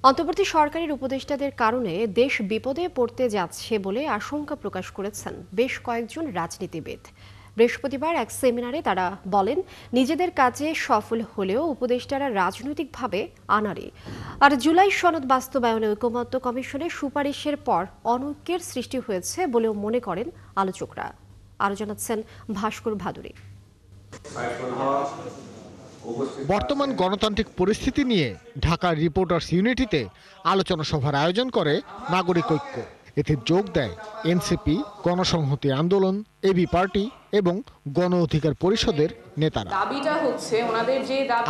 অন্তর্বর্তী সরকারের উপদেষ্টাদের কারণে দেশ বিপদে পড়তে যাচ্ছে বলে আশঙ্কা প্রকাশ করেছেন বেশ কয়েকজন রাজনীতিবিদ। বৃহস্পতিবার এক সেমিনারে তারা বলেন, নিজেদের কাজে সফল হলেও উপদেষ্টারা রাজনৈতিকভাবে আনাড়ি। আর জুলাই সনদ বাস্তবায়নে ঐকমত্য কমিশনের সুপারিশের পর অনৈক্যের সৃষ্টি হয়েছে বলেও মনে করেন আলোচকরা। আরও জানাচ্ছেন ভাস্কর ভাদুরী। বর্তমান গণতান্ত্রিক পরিস্থিতি নিয়ে ঢাকার রিপোর্টার্স ইউনিটিতে আলোচনা সভার আয়োজন করে নাগরিক ঐক্য। এতে যোগ দেয় এনসিপি, গণসংহতি আন্দোলন, এবি পার্টি এবং গণ অধিকার পরিষদের নেতারা।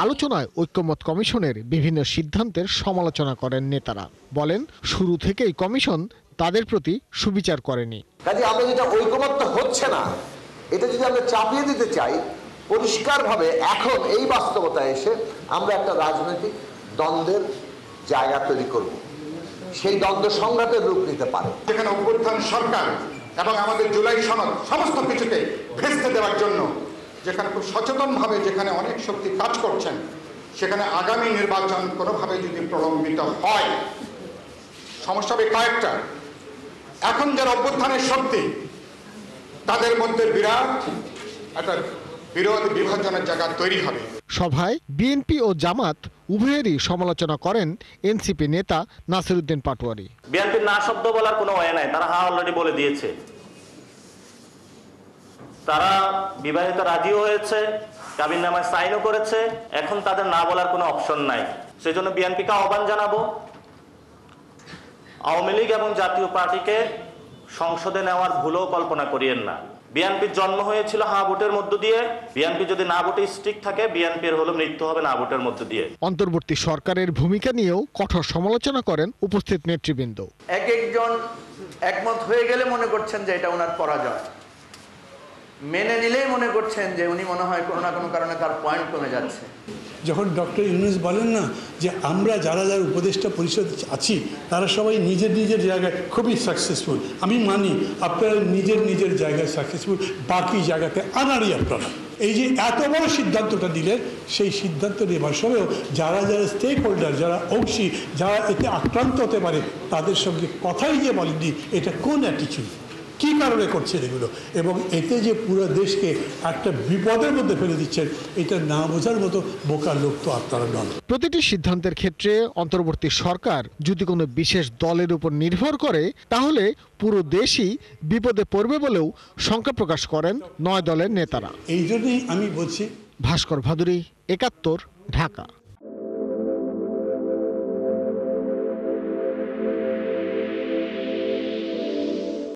আলোচনায় ঐকমত্য কমিশনের বিভিন্ন সিদ্ধান্তের সমালোচনা করেন নেতারা। বলেন, শুরু থেকেই কমিশন তাদের প্রতি সুবিচার করেনি। কাজে আমরা যেটা ঐকমত্য হচ্ছে না, এটা যদি আমরা চাপিয়ে দিতে চাই, পরিষ্কারভাবে এখন এই বাস্তবতায় এসে আমরা একটা রাজনৈতিক দ্বন্দ্বের জায়গা তৈরি করব। সেই দ্বন্দ্ব সংঘাতের রূপ নিতে পারে। যেখানে অভ্যুত্থান সরকার এবং আমাদের জুলাই সনদ সমস্ত কিছুকে ভেস্তে দেওয়ার জন্য যেখানে খুব সচেতনভাবে যেখানে অনেক শক্তি কাজ করছেন, সেখানে আগামী নির্বাচন কোনোভাবে যদি প্রলম্বিত হয়, সমস্যা হবে কয়েকটা। এখন যারা অভ্যুত্থানের শক্তি, তাদের মধ্যে বিরাট একটা বিরোধ বিভাজনের জায়গা তৈরি হবে। সভায় বিএনপি ও জামাত উভয়েরই সমালোচনা করেন এনসিপি নেতা নাসিরউদ্দিন পাটোয়ারি। বিএনপির না শব্দ বলার কোনো ওয়ে নাই, তারা অলরেডি বলে দিয়েছে। তারা বিবাহিত রাজিও হয়েছে, কাবিননামায় সাইনও করেছে, এখন তাদের না বলার কোনো অপশন নাই। সেজন্য বিএনপিকে আহ্বান জানাবো, আওয়ামী লীগ এবং জাতীয় পার্টিকে সংসদে নেওয়ার ভুলও কল্পনা করিয়েন না। বিএনপির জন্ম হয়েছিল হ্যাঁ ভোটের মধ্য দিয়ে। বিএনপি যদি না ভোটে স্টিক থাকে, বিএনপির হলো মৃত্যু হবে না ভোটের মধ্য দিয়ে। অন্তর্বর্তী সরকারের ভূমিকা নিয়েও কঠোর সমালোচনা করেন উপস্থিত নেতৃবৃন্দ। এক একজন একমত হয়ে গেলে মনে করছেন যে এটা ওনার পরাজয়, মেনে নিলেই মনে করছেন যে উনি মনে হয় কোনো না কোনো কারণে তার পয়েন্ট কমে যাচ্ছে। যখন ডক্টর ইউনূস বলেন না যে আমরা যারা যারা উপদেষ্টা পরিষদ আছি তারা সবাই নিজের নিজের জায়গায় খুবই সাকসেসফুল, আমি মানি আপনারা নিজের নিজের জায়গায় সাকসেসফুল, বাকি জায়গাতে আনাড়ি আপনারা। এই যে এত বড় সিদ্ধান্তটা দিলেন, সেই সিদ্ধান্ত নেবার সময়ও যারা যারা স্টেক হোল্ডার, যারা অংশী, যারা এতে আক্রান্ত হতে পারে, তাদের সঙ্গে কথাই যে বলেননি এটা কোন অ্যাটিচিউড, কি কারণে করছেন এগুলো, এবং এতে যে পুরো দেশকে একটা বিপদের মধ্যে ফেলে দিচ্ছেন, এটা না বোঝার মতো বোকার লোক তো আপনারা নন। প্রতিটি সিদ্ধান্তের ক্ষেত্রে অন্তর্বর্তী সরকার যদি কোনো বিশেষ দলের উপর নির্ভর করে, তাহলে পুরো দেশই বিপদে পড়বে বলেও শঙ্কা প্রকাশ করেন 9 দলের নেতারা। এই জন্যই আমি বলছি। ভাস্কর ভাদুরী, ৭১, ঢাকা।